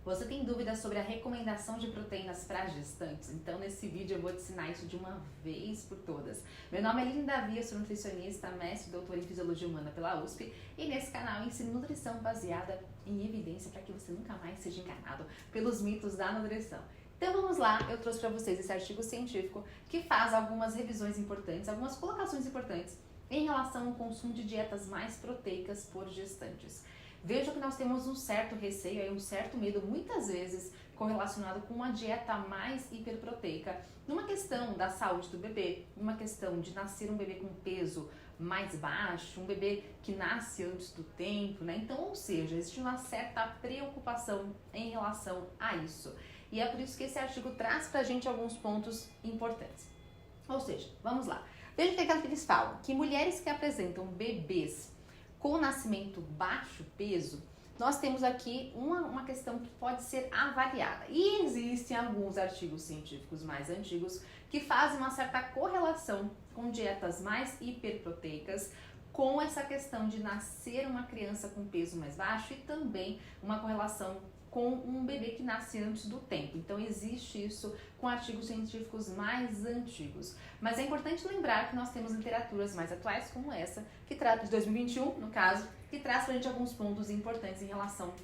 Você tem dúvidas sobre a recomendação de proteínas para gestantes? Então nesse vídeo eu vou te ensinar isso de uma vez por todas. Meu nome é Aline Davi, eu sou nutricionista, mestre e doutora em Fisiologia Humana pela USP e nesse canal eu ensino nutrição baseada em evidência para que você nunca mais seja enganado pelos mitos da nutrição. Então vamos lá, eu trouxe para vocês esse artigo científico que faz algumas revisões importantes, algumas colocações importantes em relação ao consumo de dietas mais proteicas por gestantes. Veja que nós temos um certo receio, um certo medo, muitas vezes correlacionado com uma dieta mais hiperproteica, numa questão da saúde do bebê, numa questão de nascer um bebê com peso mais baixo, um bebê que nasce antes do tempo, né? Então, ou seja, existe uma certa preocupação em relação a isso. E é por isso que esse artigo traz pra gente alguns pontos importantes. Ou seja, vamos lá. Veja o que é que eles falam, que mulheres que apresentam bebês com nascimento baixo peso, nós temos aqui uma questão que pode ser avaliada. E existem alguns artigos científicos mais antigos que fazem uma certa correlação com dietas mais hiperproteicas, com essa questão de nascer uma criança com peso mais baixo e também uma correlação com um bebê que nasce antes do tempo. Então existe isso com artigos científicos mais antigos. Mas é importante lembrar que nós temos literaturas mais atuais como essa, que trata de 2021, no caso, que traz pra gente alguns pontos importantes em relação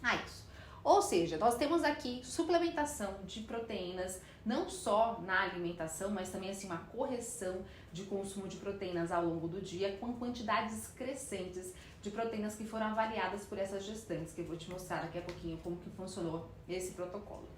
a isso. Ou seja, nós temos aqui suplementação de proteínas, não só na alimentação, mas também assim uma correção de consumo de proteínas ao longo do dia, com quantidades crescentes de proteínas que foram avaliadas por essas gestantes, que eu vou te mostrar daqui a pouquinho como que funcionou esse protocolo.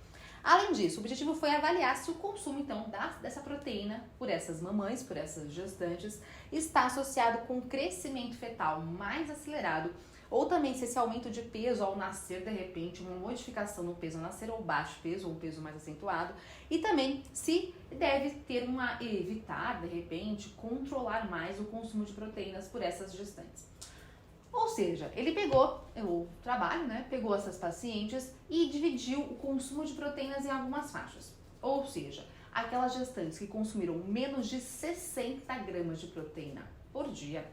Além disso, o objetivo foi avaliar se o consumo, então, dessa proteína por essas mamães, por essas gestantes, está associado com um crescimento fetal mais acelerado, ou também se esse aumento de peso ao nascer, de repente, uma modificação no peso ao nascer, ou baixo peso, ou um peso mais acentuado, e também se deve ter evitar, de repente, controlar mais o consumo de proteínas por essas gestantes. Ou seja, ele pegou o trabalho, né? Pegou essas pacientes e dividiu o consumo de proteínas em algumas faixas. Ou seja, aquelas gestantes que consumiram menos de 60 gramas de proteína por dia,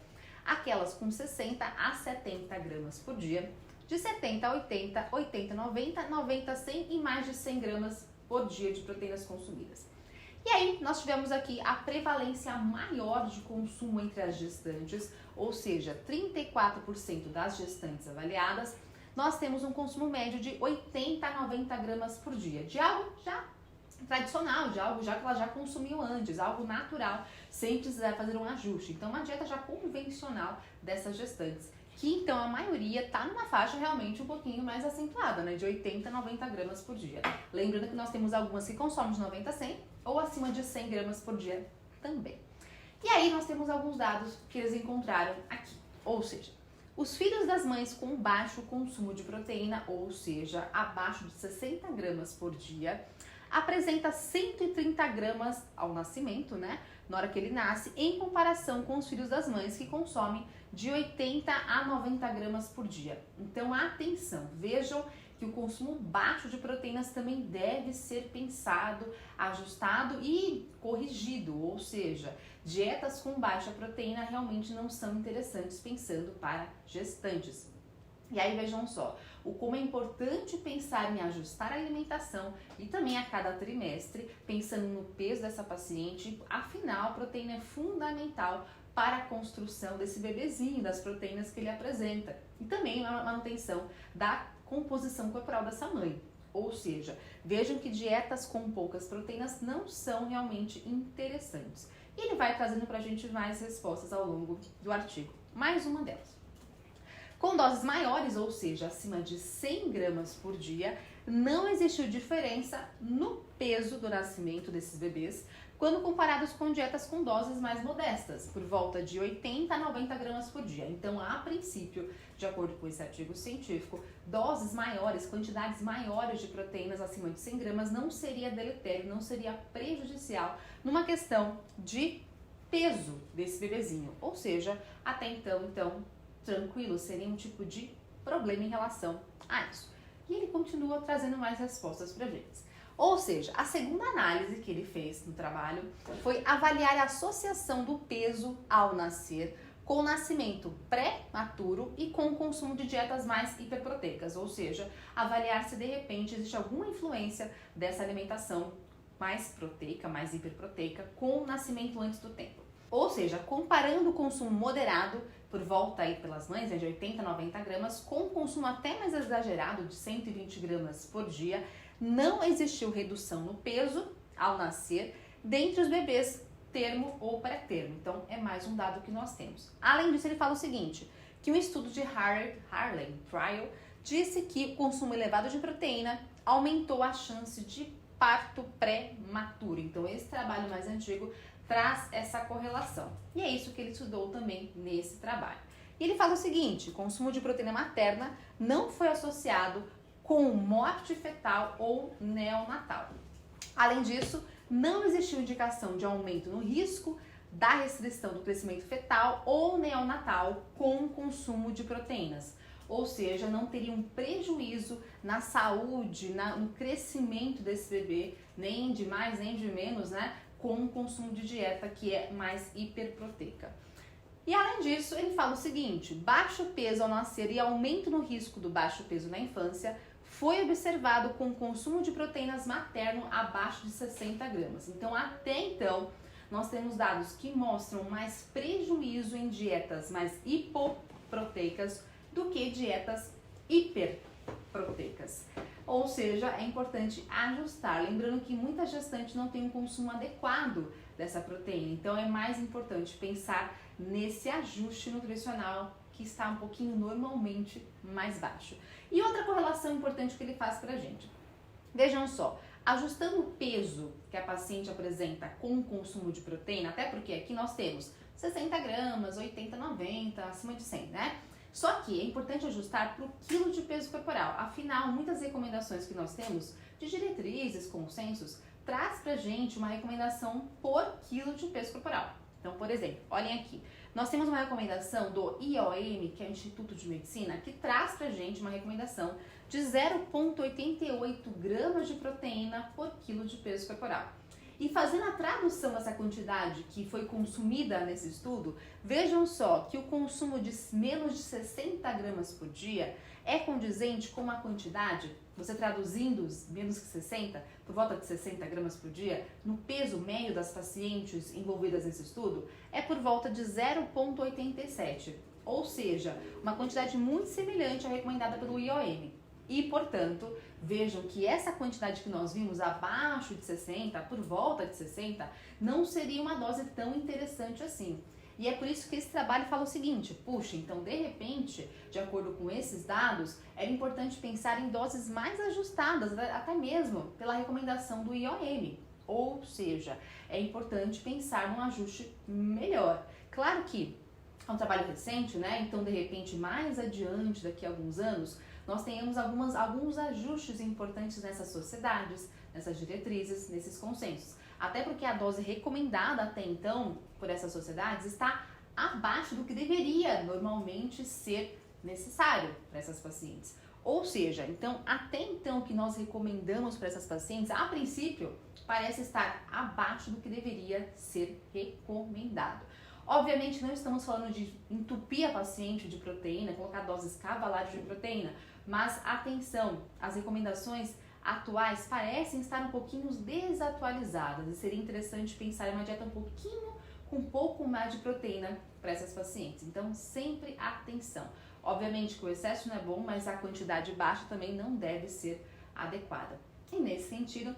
aquelas com 60 a 70 gramas por dia, de 70 a 80, 80 a 90, 90 a 100 e mais de 100 gramas por dia de proteínas consumidas. E aí, nós tivemos aqui a prevalência maior de consumo entre as gestantes, ou seja, 34% das gestantes avaliadas, nós temos um consumo médio de 80 a 90 gramas por dia, de algo já tradicional, de algo já que elas já consumiam antes, algo natural, sem precisar fazer um ajuste. Então, uma dieta já convencional dessas gestantes, que então a maioria está numa faixa realmente um pouquinho mais acentuada, né, de 80 a 90 gramas por dia. Lembrando que nós temos algumas que consomem de 90 a 100 ou acima de 100 gramas por dia também. E aí nós temos alguns dados que eles encontraram aqui, ou seja, os filhos das mães com baixo consumo de proteína, ou seja, abaixo de 60 gramas por dia, apresenta 130 gramas ao nascimento, né, na hora que ele nasce, em comparação com os filhos das mães que consomem de 80 a 90 gramas por dia. Então, atenção, vejam que o consumo baixo de proteínas também deve ser pensado, ajustado e corrigido, ou seja, dietas com baixa proteína realmente não são interessantes pensando para gestantes. E aí vejam só, como é importante pensar em ajustar a alimentação e também a cada trimestre, pensando no peso dessa paciente, afinal a proteína é fundamental para a construção desse bebezinho, das proteínas que ele apresenta. E também a manutenção da composição corporal dessa mãe. Ou seja, vejam que dietas com poucas proteínas não são realmente interessantes. E ele vai trazendo pra gente mais respostas ao longo do artigo. Mais uma delas. Com doses maiores, ou seja, acima de 100 gramas por dia, não existiu diferença no peso do nascimento desses bebês quando comparados com dietas com doses mais modestas, por volta de 80 a 90 gramas por dia. Então, a princípio, de acordo com esse artigo científico, doses maiores, quantidades maiores de proteínas acima de 100 gramas não seria deletério, não seria prejudicial numa questão de peso desse bebezinho. Ou seja, até então, tranquilo, seria um tipo de problema em relação a isso. E ele continua trazendo mais respostas para gente. Ou seja, a segunda análise que ele fez no trabalho foi avaliar a associação do peso ao nascer com nascimento pré-maturo e com consumo de dietas mais hiperproteicas, ou seja, avaliar se de repente existe alguma influência dessa alimentação mais proteica, mais hiperproteica, com o nascimento antes do tempo. Ou seja, comparando o consumo moderado, por volta aí pelas mães, de 80 a 90 gramas, com o consumo até mais exagerado de 120 gramas por dia, não existiu redução no peso ao nascer dentre os bebês termo ou pré-termo. Então, é mais um dado que nós temos. Além disso, ele fala o seguinte, que um estudo de Harlem Trial disse que o consumo elevado de proteína aumentou a chance de parto pré-maturo. Então, esse trabalho mais antigo traz essa correlação. E é isso que ele estudou também nesse trabalho. E ele fala o seguinte, consumo de proteína materna não foi associado com morte fetal ou neonatal. Além disso, não existiu indicação de aumento no risco da restrição do crescimento fetal ou neonatal com o consumo de proteínas. Ou seja, não teria um prejuízo na saúde, no crescimento desse bebê, nem de mais nem de menos, né? Com o consumo de dieta que é mais hiperproteica. E além disso, ele fala o seguinte, baixo peso ao nascer e aumento no risco do baixo peso na infância foi observado com o consumo de proteínas materno abaixo de 60 gramas. Então, até então, nós temos dados que mostram mais prejuízo em dietas mais hipoproteicas do que dietas hiperproteicas. Ou seja, é importante ajustar. Lembrando que muita gestante não tem um consumo adequado dessa proteína. Então, é mais importante pensar nesse ajuste nutricional que está um pouquinho normalmente mais baixo. E outra correlação importante que ele faz pra gente. Vejam só, ajustando o peso que a paciente apresenta com o consumo de proteína, até porque aqui nós temos 60 gramas, 80, 90, acima de 100, né? Só que é importante ajustar para o quilo de peso corporal. Afinal, muitas recomendações que nós temos de diretrizes, consensos, traz pra gente uma recomendação por quilo de peso corporal. Então, por exemplo, olhem aqui. Nós temos uma recomendação do IOM, que é o Instituto de Medicina, que traz pra gente uma recomendação de 0,88 gramas de proteína por quilo de peso corporal. E fazendo a tradução dessa quantidade que foi consumida nesse estudo, vejam só que o consumo de menos de 60 gramas por dia é condizente com uma quantidade, você traduzindo os menos que 60, por volta de 60 gramas por dia, no peso médio das pacientes envolvidas nesse estudo, é por volta de 0,87. Ou seja, uma quantidade muito semelhante à recomendada pelo IOM. E, portanto, vejam que essa quantidade que nós vimos abaixo de 60, por volta de 60, não seria uma dose tão interessante assim. E é por isso que esse trabalho fala o seguinte, puxa, então de repente, de acordo com esses dados, era importante pensar em doses mais ajustadas, até mesmo pela recomendação do IOM. Ou seja, é importante pensar num ajuste melhor. Claro que é um trabalho recente, né? Então, de repente, mais adiante, daqui a alguns anos, nós tenhamos alguns ajustes importantes nessas sociedades, nessas diretrizes, nesses consensos. Até porque a dose recomendada até então por essas sociedades está abaixo do que deveria normalmente ser necessário para essas pacientes. Ou seja, então, até então que nós recomendamos para essas pacientes, a princípio, parece estar abaixo do que deveria ser recomendado. Obviamente, não estamos falando de entupir a paciente de proteína, colocar doses cavalares de proteína, mas atenção, as recomendações atuais parecem estar um pouquinho desatualizadas e seria interessante pensar em uma dieta com um pouco mais de proteína para essas pacientes. Então, sempre atenção. Obviamente que o excesso não é bom, mas a quantidade baixa também não deve ser adequada. E nesse sentido,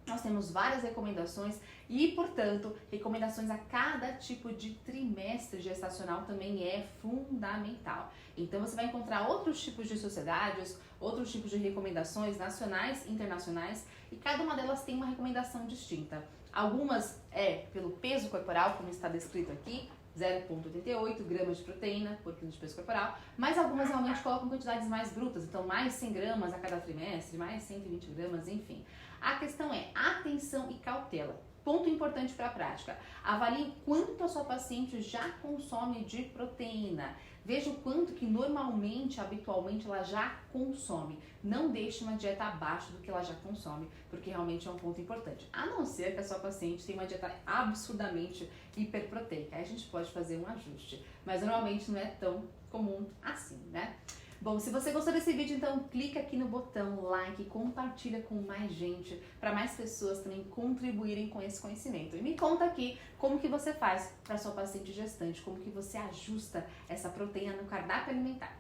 nós temos várias recomendações e, portanto, recomendações a cada tipo de trimestre gestacional também é fundamental. Então, você vai encontrar outros tipos de sociedades, outros tipos de recomendações nacionais e internacionais e cada uma delas tem uma recomendação distinta. Algumas é pelo peso corporal, como está descrito aqui, 0,88 gramas de proteína por quilo de peso corporal, mas algumas realmente colocam quantidades mais brutas, então mais 100 gramas a cada trimestre, mais 120 gramas, enfim. A questão é atenção e cautela. Ponto importante para a prática: avalie quanto a sua paciente já consome de proteína. Veja o quanto que normalmente, habitualmente, ela já consome. Não deixe uma dieta abaixo do que ela já consome, porque realmente é um ponto importante. A não ser que a sua paciente tenha uma dieta absurdamente hiperproteica. Aí a gente pode fazer um ajuste, mas normalmente não é tão comum assim, né? Bom, se você gostou desse vídeo, então clica aqui no botão like, compartilha com mais gente, para mais pessoas também contribuírem com esse conhecimento. E me conta aqui como que você faz para sua paciente gestante, como que você ajusta essa proteína no cardápio alimentar.